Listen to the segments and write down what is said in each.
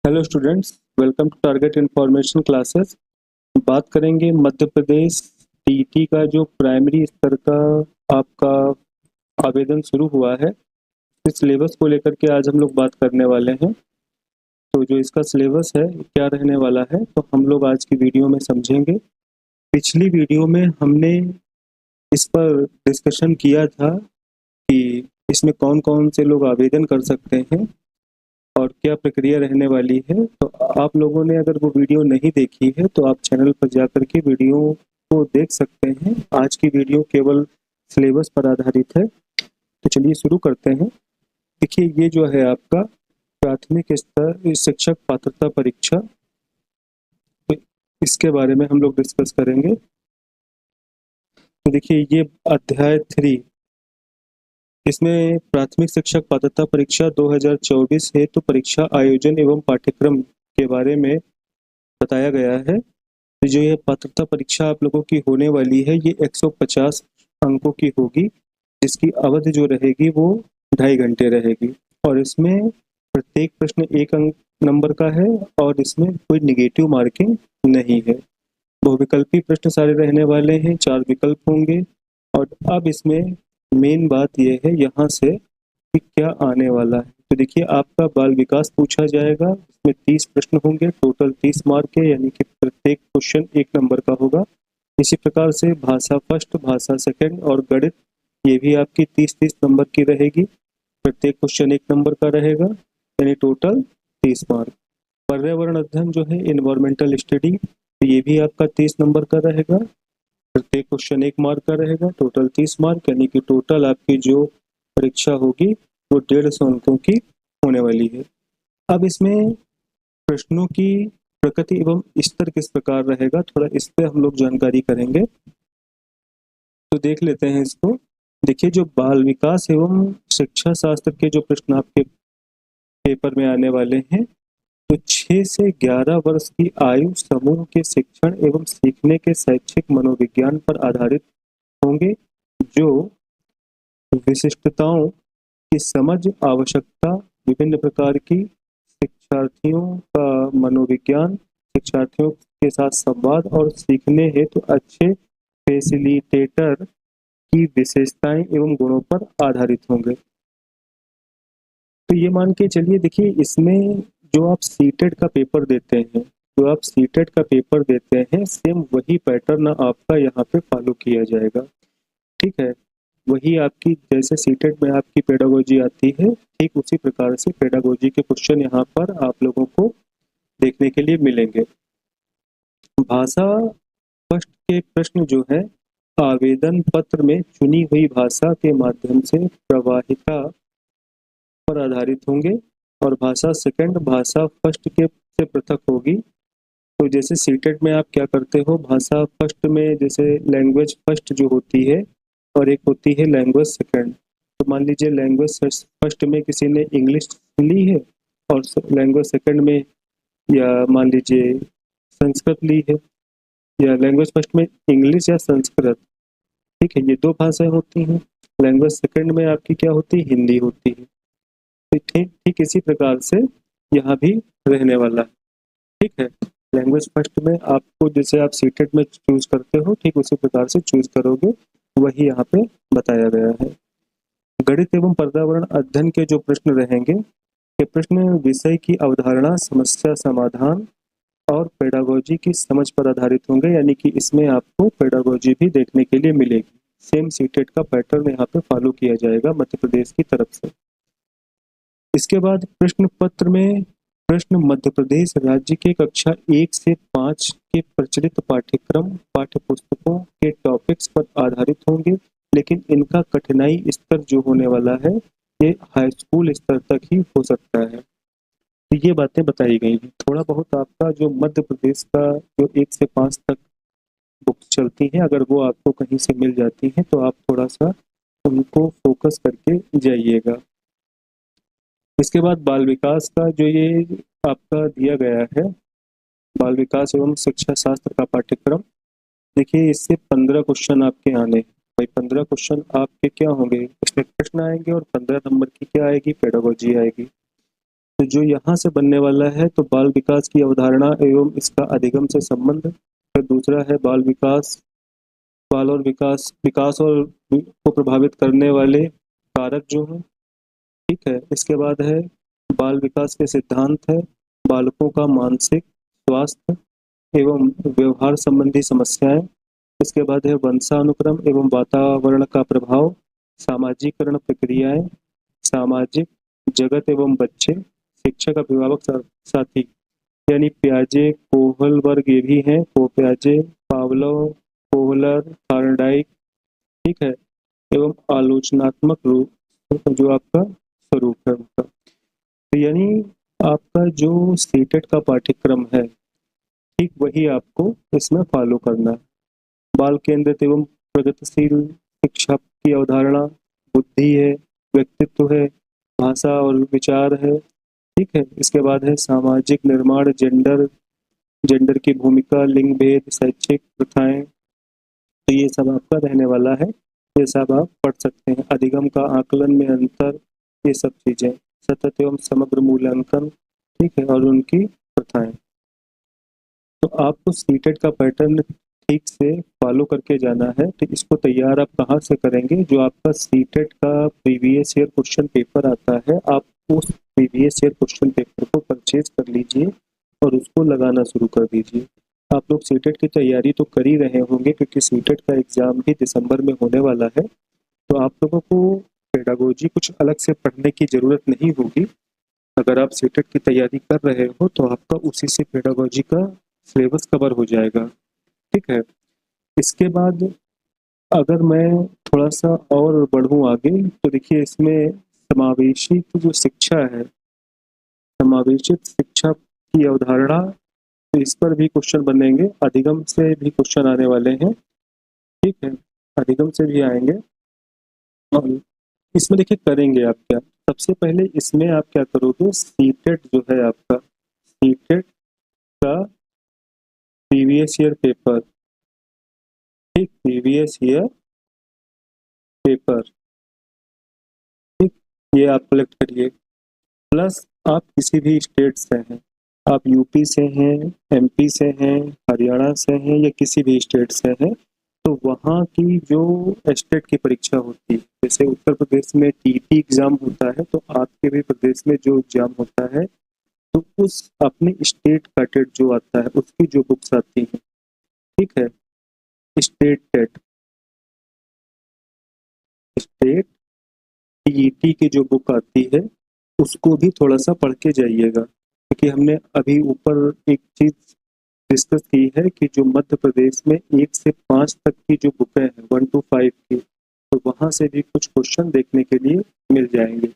Hello students, welcome to target information classes. बात करेंगे Madhya Pradesh TET का जो प्राइमरी स्तर का आपका आवेदन शुरू हुआ है, इस सिलेबस को लेकर के आज हम लोग बात करने वाले हैं। तो जो इसका सिलेबस है क्या रहने वाला है, तो हम लोग आज की वीडियो में समझेंगे। पिछली वीडियो में हमने इस पर डिस्कशन किया था कि इसमें कौन कौन से लोग आवेदन कर सकते हैं और क्या प्रक्रिया रहने वाली है। तो आप लोगों ने अगर वो वीडियो नहीं देखी है तो आप चैनल पर जाकर के वीडियो को देख सकते हैं। आज की वीडियो केवल सिलेबस पर आधारित है। तो चलिए शुरू करते हैं। देखिए, ये जो है आपका प्राथमिक स्तर शिक्षक पात्रता परीक्षा, तो इसके बारे में हम लोग डिस्कस करेंगे। तो देखिए, ये अध्याय 3, इसमें प्राथमिक शिक्षक पात्रता परीक्षा 2024 हेतु परीक्षा आयोजन एवं पाठ्यक्रम के बारे में बताया गया है। तो जो ये पात्रता परीक्षा आप लोगों की होने वाली है, ये 150 अंकों की होगी, जिसकी अवधि जो रहेगी वो 2.5 घंटे रहेगी। और इसमें प्रत्येक प्रश्न 1 अंक नंबर का है और इसमें कोई निगेटिव मार्किंग नहीं है। बहुविकल्पी प्रश्न सारे रहने वाले हैं, 4 विकल्प होंगे। और अब इसमें मेन बात यह है यहाँ से कि क्या आने वाला है। तो देखिए, आपका बाल विकास पूछा जाएगा, इसमें 30 प्रश्न होंगे, टोटल 30 मार्क है, यानी कि प्रत्येक क्वेश्चन 1 नंबर का होगा। इसी प्रकार से भाषा फर्स्ट, भाषा सेकंड और गणित, ये भी आपकी 30-30 नंबर की रहेगी। प्रत्येक क्वेश्चन 1 नंबर का रहेगा, यानी टोटल 30 मार्क। पर्यावरण अध्ययन जो है इन्वायरमेंटल स्टडी, तो ये भी आपका 30 नंबर का रहेगा। प्रत्येक क्वेश्चन 1 मार्क का रहेगा, टोटल 30 मार्क, यानी कि टोटल आपकी जो परीक्षा होगी वो 150 अंकों की होने वाली है। अब इसमें प्रश्नों की प्रकृति एवं स्तर किस प्रकार रहेगा, थोड़ा इस पे हम लोग जानकारी करेंगे। तो देख लेते हैं इसको। देखिए, जो बाल विकास एवं शिक्षा शास्त्र के जो प्रश्न आपके पेपर में आने वाले हैं, तो 6 से 11 वर्ष की आयु समूह के शिक्षण एवं सीखने के शैक्षिक मनोविज्ञान पर आधारित होंगे। जो विशिष्टताओं की समझ, आवश्यकता, विभिन्न प्रकार की शिक्षार्थियों का मनोविज्ञान, शिक्षार्थियों के साथ संवाद और सीखने हेतु अच्छे फैसिलिटेटर की विशेषताएं एवं गुणों पर आधारित होंगे। तो ये मान के चलिए, देखिए इसमें जो आप सीटेट का पेपर देते हैं, जो आप सीटेट का पेपर देते हैं, सेम वही पैटर्न आपका यहाँ पे फॉलो किया जाएगा। ठीक है, वही आपकी जैसे सीटेट में आपकी पेडागोजी आती है, ठीक उसी प्रकार से पेडागोजी के क्वेश्चन यहाँ पर आप लोगों को देखने के लिए मिलेंगे। भाषा फर्स्ट के प्रश्न जो है आवेदन पत्र में चुनी हुई भाषा के माध्यम से प्रवाहिता पर आधारित होंगे। और भाषा सेकंड भाषा फर्स्ट के से पृथक होगी। तो जैसे सीटेट में आप क्या करते हो, भाषा फर्स्ट में जैसे लैंग्वेज फर्स्ट जो होती है और एक होती है लैंग्वेज सेकंड। तो मान लीजिए लैंग्वेज फर्स्ट में किसी ने इंग्लिश ली है और लैंग्वेज सेकंड में या मान लीजिए संस्कृत ली है, या लैंग्वेज फर्स्ट में इंग्लिश या संस्कृत। ठीक है, ये 2 भाषाएं होती हैं। लैंग्वेज सेकंड में आपकी क्या होती है, हिंदी होती है। तो ठीक ठीक इसी प्रकार से यहाँ भी रहने वाला है। ठीक है, लैंग्वेज फर्स्ट में आपको जैसे आप सीटेट में चूज करते हो, ठीक उसी प्रकार से चूज करोगे, वही यहाँ पे बताया गया है। गणित एवं पर्यावरण अध्ययन के जो प्रश्न रहेंगे, ये प्रश्न विषय की अवधारणा, समस्या समाधान और पेडागोजी की समझ पर आधारित होंगे, यानी कि इसमें आपको पेडागोजी भी देखने के लिए मिलेगी। सेम सीटेट का पैटर्न यहाँ पे फॉलो किया जाएगा मध्य प्रदेश की तरफ से। इसके बाद प्रश्न पत्र में प्रश्न मध्य प्रदेश राज्य के कक्षा 1 से 5 के प्रचलित पाठ्यक्रम पाठ्य पुस्तकों के टॉपिक्स पर आधारित होंगे, लेकिन इनका कठिनाई स्तर जो होने वाला है ये हाई स्कूल स्तर तक ही हो सकता है। तो ये बातें बताई गई हैं। थोड़ा बहुत आपका जो मध्य प्रदेश का जो 1 से 5 तक बुक्स चलती हैं, अगर वो आपको कहीं से मिल जाती हैं तो आप थोड़ा सा उनको फोकस करके जाइएगा। इसके बाद बाल विकास का जो ये आपका दिया गया है, बाल विकास एवं शिक्षा शास्त्र का पाठ्यक्रम, देखिए इससे 15 क्वेश्चन आपके आने हैं। भाई 15 क्वेश्चन आपके क्या होंगे, इसमें प्रश्न आएंगे और 15 नंबर की क्या आएगी, पेडागोजी आएगी। तो जो यहाँ से बनने वाला है तो बाल विकास की अवधारणा एवं इसका अधिगम से संबंध। फिर दूसरा है बाल विकास, बाल और विकास, विकास और को प्रभावित करने वाले कारक जो हैं, ठीक है। इसके बाद है बाल विकास के सिद्धांत है, बालकों का मानसिक स्वास्थ्य एवं व्यवहार संबंधी समस्याएं। इसके बाद है वंशानुक्रम एवं वातावरण का प्रभाव, सामाजिकरण प्रक्रियाएं, सामाजिक जगत एवं बच्चे, शिक्षक अभिभावक साथी। यानी प्याजे कोहल वर्ग ये भी हैं, को प्याजे, पावलोव, कोहलर, थार्नडाइक, ठीक है, एवं आलोचनात्मक रूप जो आपका स्वरूप है उनका। तो यानी आपका जो सीटेट का पाठ्यक्रम है, ठीक वही आपको इसमें फॉलो करना है। बाल केंद्रित एवं प्रगतिशील शिक्षा की अवधारणा, बुद्धि है, व्यक्तित्व है, भाषा और विचार है, ठीक है। इसके बाद है सामाजिक निर्माण, जेंडर, जेंडर की भूमिका, लिंग भेद, शैक्षिक प्रथाएं। तो ये सब आपका रहने वाला है, ये सब आप पढ़ सकते हैं। अधिगम का आकलन में अंतर, ये सब चीजें, सतत एवं समग्र मूल्यांकन, ठीक है, और उनकी प्रथाएं। तो आपको सीटेट का पैटर्न ठीक से फॉलो करके जाना है। तो इसको तैयार आप कहाँ से करेंगे? जो आपका सीटेट का प्रीवियस ईयर क्वेश्चन पेपर आता है, आप उस प्रीवियस ईयर क्वेश्चन पेपर को परचेज कर लीजिए और उसको लगाना शुरू कर दीजिए। आप लोग सीटेट की तैयारी तो कर ही रहे होंगे क्योंकि सीटेट का एग्जाम भी दिसंबर में होने वाला है। तो आप लोगों को पेडागोजी कुछ अलग से पढ़ने की जरूरत नहीं होगी। अगर आप सीटेट की तैयारी कर रहे हो तो आपका उसी से पेडागोजी का सिलेबस कवर हो जाएगा, ठीक है। इसके बाद अगर मैं थोड़ा सा और बढ़ूं आगे तो देखिए इसमें समावेशित जो शिक्षा है, समावेशित शिक्षा की अवधारणा, तो इस पर भी क्वेश्चन बनेंगे। अधिगम से भी क्वेश्चन आने वाले हैं, ठीक है, अधिगम से भी आएंगे। और इसमें देखिए करेंगे आप क्या, सबसे पहले इसमें आप क्या करोगे, सीटेट जो है आपका, सीटेट का प्रीवियस ईयर पेपर, ठीक, प्रीवियस ईयर पेपर, ठीक, ये आप कलेक्ट करिए। प्लस आप किसी भी स्टेट से हैं, आप यूपी से हैं, एमपी से हैं, हरियाणा से हैं या किसी भी स्टेट से हैं, तो वहाँ की जो स्टेट की परीक्षा होती है, जैसे उत्तर प्रदेश में टीटी एग्जाम होता है, तो आपके भी प्रदेश में जो एग्जाम होता है, तो उस अपने स्टेट का टेट जो आता है उसकी जो बुक्स आती हैं, ठीक है, स्टेट टेट, स्टेट टीईटी की जो बुक आती है उसको भी थोड़ा सा पढ़ के जाइएगा। क्योंकि हमने अभी ऊपर एक चीज डिस्कस की है कि जो मध्य प्रदेश में 1 से 5 तक की जो बुकें हैं, 1 to 5 की, तो वहां से भी कुछ क्वेश्चन देखने के लिए मिल जाएंगे।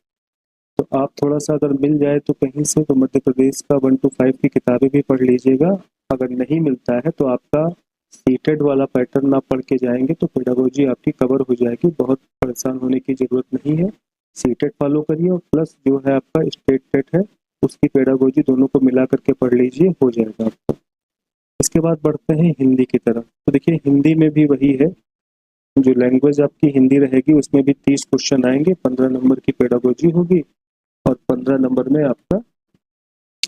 तो आप थोड़ा सा अगर मिल जाए तो कहीं से, तो मध्य प्रदेश का 1 to 5 की किताबें भी पढ़ लीजिएगा। अगर नहीं मिलता है तो आपका सीटेड वाला पैटर्न आप पढ़ के जाएंगे तो पेडागोजी आपकी कवर हो जाएगी, बहुत परेशान होने की जरूरत नहीं है। सीटेड फॉलो करिए और प्लस जो है आपका स्टेट टेट है उसकी पेडागोजी, दोनों को मिला करके पढ़ लीजिए, हो जाएगा आपका। इसके बाद बढ़ते हैं हिंदी की तरफ। तो देखिए हिंदी में भी वही है, जो लैंग्वेज आपकी हिंदी रहेगी उसमें भी 30 क्वेश्चन आएंगे, 15 नंबर की पेडागोजी होगी और 15 नंबर में आपका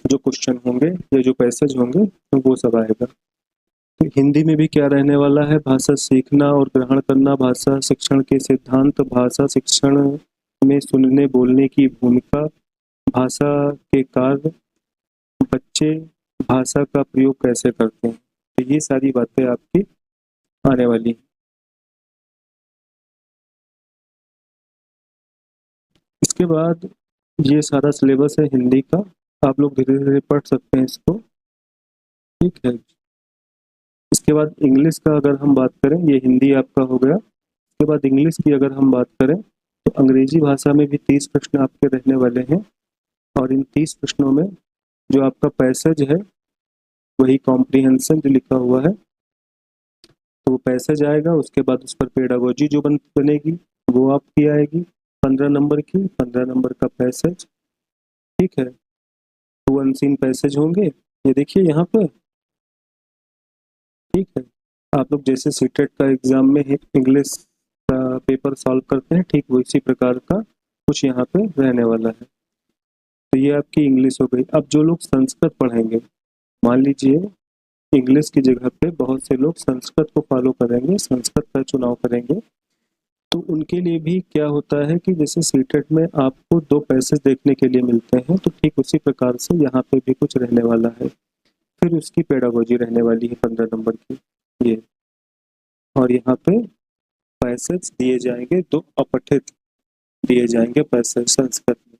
जो क्वेश्चन होंगे या जो पैसेज होंगे तो वो सब आएगा। तो हिंदी में भी क्या रहने वाला है, भाषा सीखना और ग्रहण करना, भाषा शिक्षण के सिद्धांत, भाषा शिक्षण में सुनने बोलने की भूमिका, भाषा के कार्य, बच्चे भाषा का प्रयोग कैसे करते हैं, तो ये सारी बातें आपकी आने वाली हैं। इसके बाद ये सारा सिलेबस है हिंदी का, आप लोग धीरे धीरे पढ़ सकते हैं इसको, ठीक है। इसके बाद इंग्लिश का अगर हम बात करें, ये हिंदी आपका हो गया। इसके बाद इंग्लिश की अगर हम बात करें तो अंग्रेजी भाषा में भी 30 प्रश्न आपके रहने वाले हैं और इन 30 प्रश्नों में जो आपका पैसेज है वही कॉम्प्रिहेंशन जो लिखा हुआ है, तो वो पैसेज आएगा। उसके बाद उस पर पेडागोजी जो बनेगी वो आपकी आएगी 15 नंबर की, 15 नंबर का पैसेज, ठीक है। 2 अनसीन पैसेज होंगे, ये देखिए यहाँ पे, ठीक है। आप लोग जैसे सीटेट का एग्जाम में इंग्लिश का पेपर सॉल्व करते हैं, ठीक वैसी प्रकार का कुछ यहाँ पे रहने वाला है। तो ये आपकी इंग्लिश हो गई। अब जो लोग संस्कृत पढ़ेंगे, मान लीजिए इंग्लिश की जगह पे बहुत से लोग संस्कृत को फॉलो करेंगे, संस्कृत का चुनाव करेंगे, तो उनके लिए भी क्या होता है कि जैसे सीटेट में आपको 2 पैसेज देखने के लिए मिलते हैं, तो ठीक उसी प्रकार से यहाँ पे भी कुछ रहने वाला है। फिर उसकी पेडागोजी रहने वाली है 15 नंबर की ये, और यहाँ पे पैसेज दिए जाएंगे, 2 अपठित दिए जाएंगे पैसेज संस्कृत में।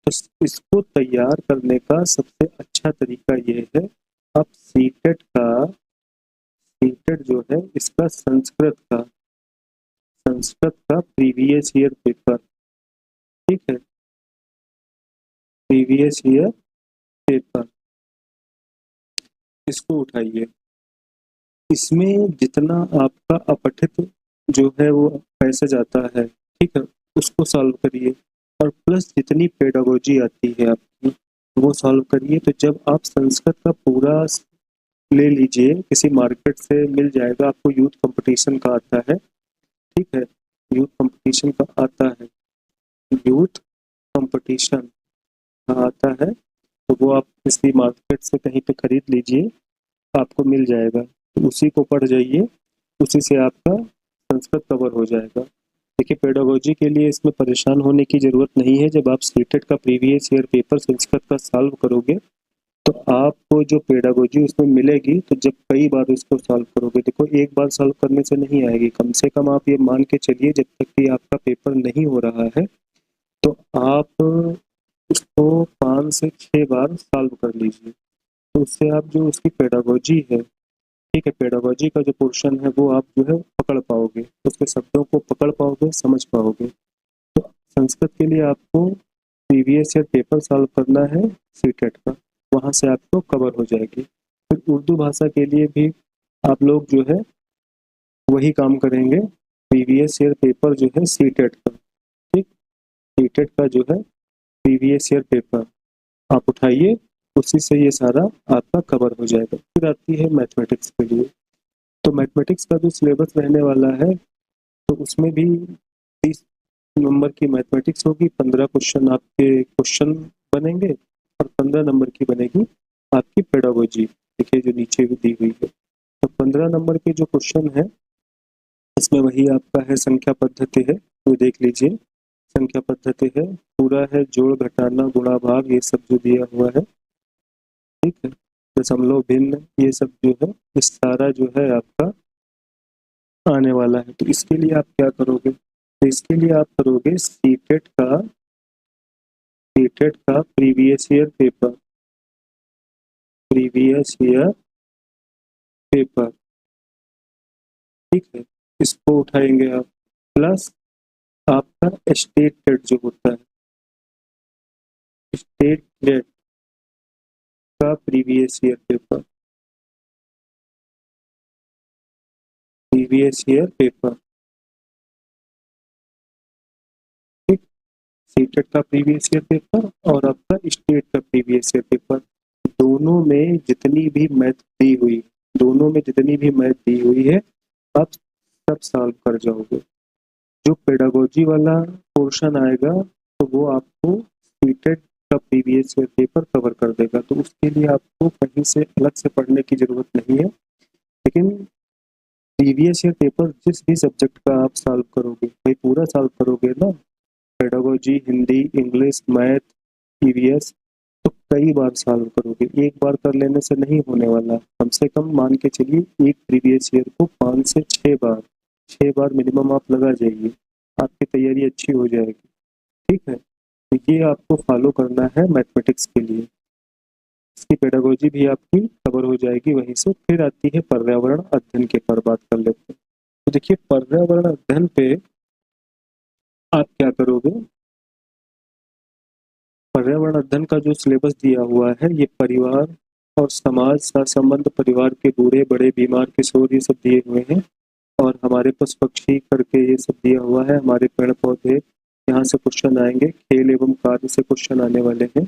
तो इसको तैयार करने का सबसे अच्छा तरीका ये है, आप सीटेट जो है इसका संस्कृत का प्रीवियस ईयर पेपर, ठीक है, प्रीवियस ईयर पेपर, इसको उठाइए। इसमें जितना आपका अपठित जो है वो पैसेज आता है, ठीक है, उसको सॉल्व करिए, और प्लस जितनी पेडागोजी आती है आपकी वो सॉल्व करिए। तो जब आप संस्कृत का पूरा ले लीजिए, किसी मार्केट से मिल जाएगा आपको, यूथ कंपटीशन का आता है, ठीक है, यूथ कंपटीशन का आता है, यूथ कंपटीशन का आता है, तो वो आप किसी मार्केट से कहीं पे खरीद लीजिए, आपको मिल जाएगा, तो उसी को पढ़ जाइए, उसी से आपका संस्कृत कवर हो जाएगा। देखिए पेडागोजी के लिए इसमें परेशान होने की ज़रूरत नहीं है। जब आप सीटेट का प्रीवियस ईयर पेपर संस्कृत का सॉल्व करोगे तो आपको जो पेडागोजी उसमें मिलेगी, तो जब कई बार उसको सॉल्व करोगे, देखो एक बार सॉल्व करने से नहीं आएगी, कम से कम आप ये मान के चलिए जब तक कि आपका पेपर नहीं हो रहा है तो आप उसको 5 से 6 बार सॉल्व कर लीजिए। तो उससे आप जो उसकी पेडागोजी है, ठीक है, पेडागोजी का जो पोर्शन है वो आप जो है पकड़ पाओगे, उसके शब्दों को पकड़ पाओगे, समझ पाओगे। तो संस्कृत के लिए आपको प्रीवियस ईयर पेपर सॉल्व करना है सीटेट का, वहाँ से आपको कवर हो जाएगी। फिर उर्दू भाषा के लिए भी आप लोग जो है वही काम करेंगे, प्रीवियस ईयर पेपर जो है सीटेट का, ठीक, सीटेट का जो है प्रीवियस ईयर पेपर आप उठाइए, उसी से ये सारा आपका कवर हो जाएगा। फिर आती है मैथमेटिक्स के लिए। तो मैथमेटिक्स का जो सिलेबस रहने वाला है, तो उसमें भी 30 नंबर की मैथमेटिक्स होगी, 15 क्वेश्चन आपके क्वेश्चन बनेंगे, और 15 नंबर की बनेगी आपकी पेडागोजी, देखिए जो नीचे भी दी हुई है। तो 15 नंबर के जो क्वेश्चन है इसमें वही आपका है, संख्या पद्धति है, तो देख लीजिए, संख्या पद्धति है, पूरा है, जोड़ घटाना गुणा भाग ये सब जो दिया हुआ है, ठीक है, दशमलव भिन्न ये सब जो है, इस सारा जो है आपका आने वाला है। तो इसके लिए आप क्या करोगे, तो इसके लिए आप करोगे सीटेट का previous year paper, previous year paper, ठीक है, इसको उठाएंगे आप, प्लस आपका स्टेट टेट जो होता है, स्टेट टेट का previous year paper, previous year paper, ठीक, सीटेट का प्रीवियस ईयर पेपर और आपका स्टेट का प्रीवियस ईयर पेपर, दोनों में जितनी भी मैथ दी हुई, दोनों में जितनी भी मैथ दी हुई है आप सब सॉल्व कर जाओगे। जो पेडागोजी वाला पोर्शन आएगा तो वो आपको सीटेट का प्रीवियस ईयर पेपर कवर कर देगा, तो उसके लिए आपको कहीं से अलग से पढ़ने की जरूरत नहीं है। लेकिन प्रीवियस ईयर पेपर जिस भी सब्जेक्ट का आप सॉल्व करोगे, भाई पूरा सॉल्व करोगे ना, pedagogy, Hindi, English, math, EVS, तो कई बार सॉल्व करोगे, एक बार कर लेने से नहीं होने वाला, कम से कम मान के चलिए एक प्रीवियस ईयर को 5 से 6 बार मिनिमम आप लगा जाइए, आपकी तैयारी अच्छी हो जाएगी, ठीक है। तो ये आपको फॉलो करना है मैथमेटिक्स के लिए, इसकी पेडागोजी भी आपकी कवर हो जाएगी वहीं से। फिर आती है पर्यावरण अध्ययन के पर बात कर लेते हैं। तो देखिए पर्यावरण अध्ययन पे आप क्या करोगे, पर्यावरण अध्ययन का जो सिलेबस दिया हुआ है ये परिवार और समाज सा संबंध, परिवार के बूढ़े बड़े बीमार किशोर ये सब दिए हुए हैं, और हमारे पशु पक्षी करके ये सब दिया हुआ है, हमारे पेड़ पौधे, यहाँ से क्वेश्चन आएंगे, खेल एवं कार्य से क्वेश्चन आने वाले हैं।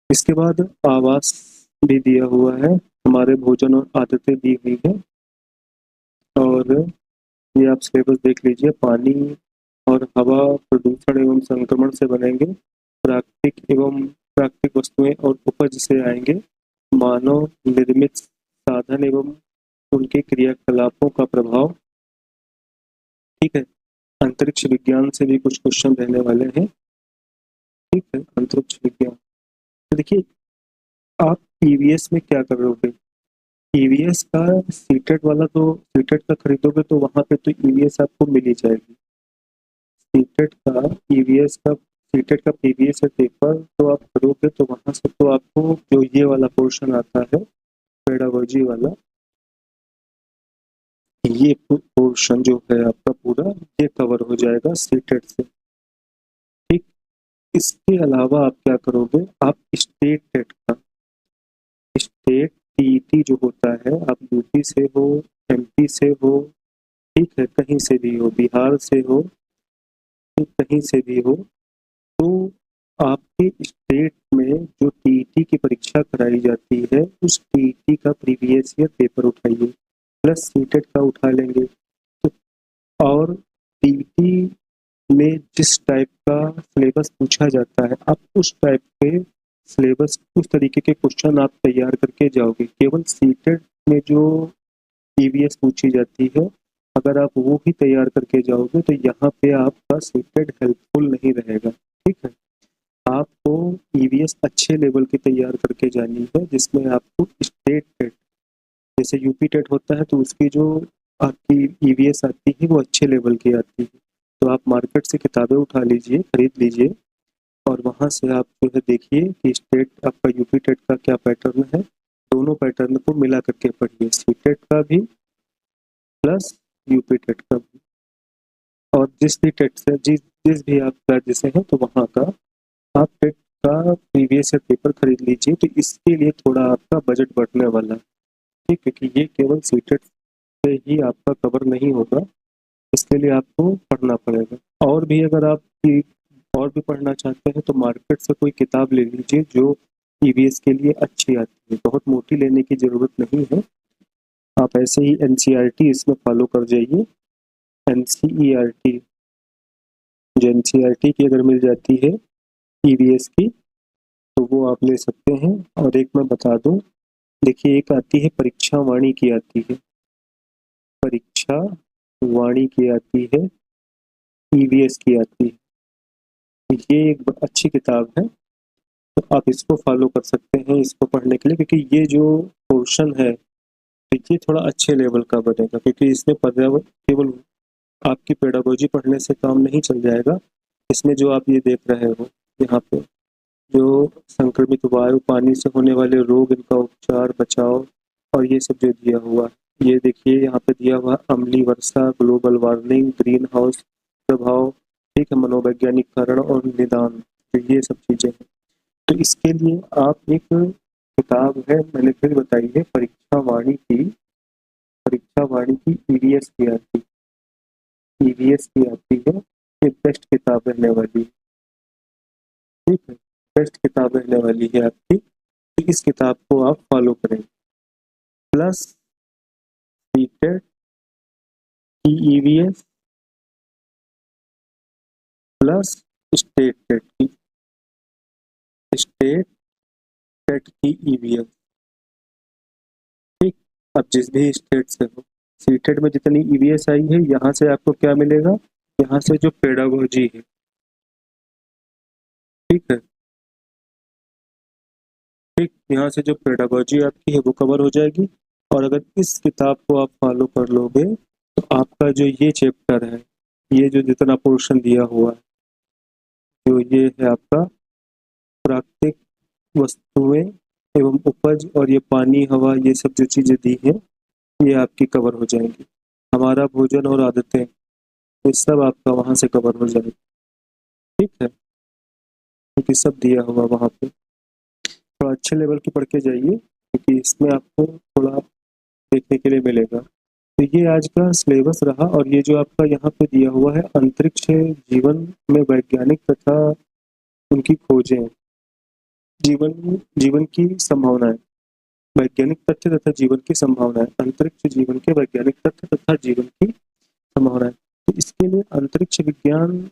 इसके बाद आवास भी दिया हुआ है, हमारे भोजन और आदतें दी हुई है, और ये आप सिलेबस देख लीजिए, पानी और हवा प्रदूषण एवं संक्रमण से बनेंगे, प्राकृतिक वस्तुएं और उपज से आएंगे। मानव निर्मित साधन एवं उनके क्रियाकलापों का प्रभाव। ठीक है, अंतरिक्ष विज्ञान से भी कुछ क्वेश्चन रहने वाले हैं। ठीक है, अंतरिक्ष विज्ञान तो देखिए, आप ईवीएस में क्या करोगे? ईवीएस का सीटेट वाला, तो सीटेट का खरीदोगे तो वहां पे तो ईवीएस आपको मिल ही जाएगी। सीटेट का ईवीएस का सीटेट का पीवीएस पेपर तो आप करोगे तो वहां से तो आपको जो ये वाला पोर्शन आता है पेडागोजी वाला, ये पोर्शन जो है आपका पूरा ये कवर हो जाएगा सीटेट से। ठीक, इसके अलावा आप क्या करोगे? आप स्टेट टेट का, स्टेट टीईटी जो होता है, आप यूपी से हो, एमपी से हो, ठीक है, कहीं से भी हो, बिहार से हो, कहीं से भी हो, तो आपके स्टेट में जो टीईटी की परीक्षा कराई जाती है उस टीईटी का प्रीवियस ईयर पेपर उठाइए, प्लस सीटेट का उठा लेंगे। तो और टीईटी में जिस टाइप का सिलेबस पूछा जाता है, आप उस टाइप के सिलेबस, उस तरीके के क्वेश्चन आप तैयार करके जाओगे। केवल सीटेट में जो ईवीएस पूछी जाती है, अगर आप वो भी तैयार करके जाओगे तो यहाँ पे आपका सीटेट हेल्पफुल नहीं रहेगा। ठीक है, आपको ईवीएस अच्छे लेवल की तैयार करके जानी है, जिसमें आपको स्टेट टेट, जैसे यूपी टेट होता है तो उसकी जो आपकी ईवीएस आती है वो अच्छे लेवल की आती है। तो आप मार्केट से किताबें उठा लीजिए, खरीद लीजिए, और वहाँ से आप जो है देखिए कि स्टेट आपका यूपी टेट का क्या पैटर्न है, दोनों पैटर्न को मिला करके पढ़िए, सीटेट का भी प्लस यूपी टेट का भी। और जिस भी टेट से जिस भी आप राज्य से हैं तो वहाँ का आप टेट का प्रीवियस ईयर पेपर खरीद लीजिए। तो इसके लिए थोड़ा आपका बजट बढ़ने वाला है। ठीक है, कि ये केवल सीटेट से ही आपका कवर नहीं होगा, इसके लिए आपको पढ़ना पड़ेगा। और भी अगर आप और भी पढ़ना चाहते हैं तो मार्केट से कोई किताब ले लीजिए जो ईवीएस के लिए अच्छी आती है, बहुत मोटी लेने की जरूरत नहीं है। आप ऐसे ही एनसीईआरटी इसमें फॉलो कर जाइए। एनसीईआरटी, जो एनसीईआरटी की अगर मिल जाती है ईवीएस की तो वो आप ले सकते हैं। और एक मैं बता दूं, देखिए एक आती है परीक्षा वाणी की आती है, परीक्षा वाणी की आती है, ईवीएस की आती है। ये एक अच्छी किताब है, तो आप इसको फॉलो कर सकते हैं इसको पढ़ने के लिए, क्योंकि ये जो पोर्शन है तो ये थोड़ा अच्छे लेवल का बनेगा, क्योंकि इसमें पर्यावरण केवल आपकी पेडागोजी पढ़ने से काम नहीं चल जाएगा। इसमें जो आप ये देख रहे हो यहाँ पे, जो संक्रमित वायु, पानी से होने वाले रोग, इनका उपचार, बचाव, और ये सब जो दिया हुआ, ये देखिए यहाँ पे दिया हुआ अम्लीय वर्षा, ग्लोबल वार्मिंग, ग्रीन हाउस प्रभाव, ठीक है, मनोवैज्ञानिक कारण और निदान, तो ये सब चीजें हैं। तो इसके लिए आप एक किताब है, मैंने फिर बताई है, परीक्षा वाणी की ईवीएस की आती है, ये बेस्ट किताब रहने वाली है। ठीक है, बेस्ट किताब रहने वाली है आपकी, तो इस किताब को आप फॉलो करें। प्लस सीटेट की ईवीएस प्लस स्टेट टेट की ईवीएस। ठीक, अब जिस भी स्टेट से हो, सीटेट में जितनी ईवीएस आई है, यहाँ से आपको क्या मिलेगा? यहाँ से जो पेडागोजी है, ठीक है, ठीक, यहाँ से जो पेडागोजी आपकी है वो कवर हो जाएगी। और अगर इस किताब को आप फॉलो कर लोगे तो आपका जो ये चैप्टर है, ये जो जितना पोर्शन दिया हुआ है, जो ये है आपका प्राकृतिक वस्तुएं एवं उपज, और ये पानी, हवा, ये सब जो चीजें दी हैं ये आपकी कवर हो जाएंगी। हमारा भोजन और आदतें, ये सब आपका वहां से कवर हो जाएगा। ठीक है, क्योंकि सब दिया हुआ वहां पे, थोड़ा अच्छे लेवल की पढ़ के जाइए, क्योंकि इसमें आपको थोड़ा देखने के लिए मिलेगा। तो ये आज का सिलेबस रहा। और ये जो आपका यहाँ पे दिया हुआ है, अंतरिक्ष जीवन में वैज्ञानिक तथा उनकी खोजें, जीवन की संभावनाएं, वैज्ञानिक तथ्य तथा जीवन की संभावनाएं, अंतरिक्ष जीवन के वैज्ञानिक तथ्य तथा जीवन की संभावनाएं। तो इसके लिए अंतरिक्ष विज्ञान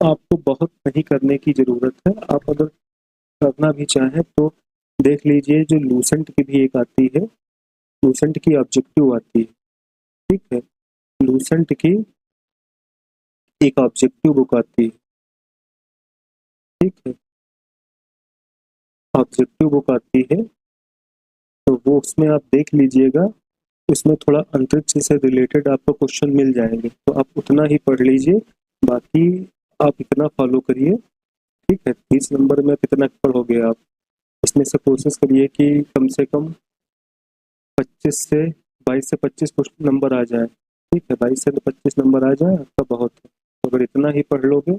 आपको बहुत नहीं करने की ज़रूरत है। आप अगर करना भी चाहें तो देख लीजिए, जो लूसेंट की भी एक आती है, लूसेंट की ऑब्जेक्टिव आती है, ठीक है? लूसेंट की एक ऑब्जेक्टिव बुक आती है, ठीक है? ऑब्जेक्टिव बुक आती है, तो वो उसमें आप देख लीजिएगा, उसमें थोड़ा अंतरिक्ष से रिलेटेड आपको क्वेश्चन मिल जाएंगे, तो आप उतना ही पढ़ लीजिए, बाकी आप इतना फॉलो करिए, ठीक है? 30 नंबर में कितना पढ़ोगे आप? इसमें से कोशिश करिए कि कम से कम 25 से 22 से 25 नंबर आ जाए, ठीक है? 22 से 25 नंबर आ जाए आपका बहुत है। तो अगर इतना ही पढ़ लोगे,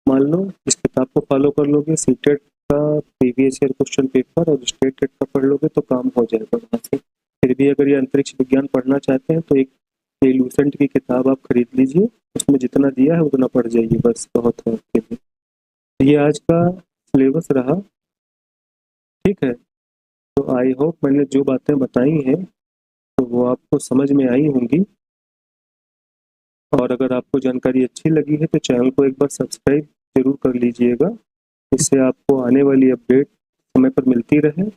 मान लो इस किताब को फॉलो कर लोगे, सीटेट का प्रीवियस ईयर क्वेश्चन पेपर और स्टेट टेट का पढ़ लोगे तो काम हो जाएगा वहाँ से। फिर भी अगर ये अंतरिक्ष विज्ञान पढ़ना चाहते हैं तो एक ये लूसेंट की किताब आप खरीद लीजिए, उसमें जितना दिया है उतना पढ़ जाइए, बस बहुत है आपके लिए। ये आज का सिलेबस रहा, ठीक है? तो आई होप मैंने जो बातें बताई हैं तो वो आपको समझ में आई होंगी, और अगर आपको जानकारी अच्छी लगी है तो चैनल को एक बार सब्सक्राइब जरूर कर लीजिएगा, इससे आपको आने वाली अपडेट समय पर मिलती रहे।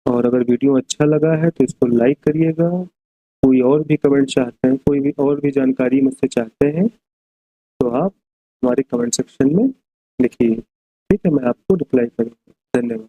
और अगर वीडियो अच्छा लगा है तो इसको लाइक करिएगा। कोई और भी कमेंट चाहते हैं, कोई भी और भी जानकारी मुझसे चाहते हैं तो आप हमारे कमेंट सेक्शन में लिखिए, ठीक है? मैं आपको रिप्लाई करूँगा। धन्यवाद।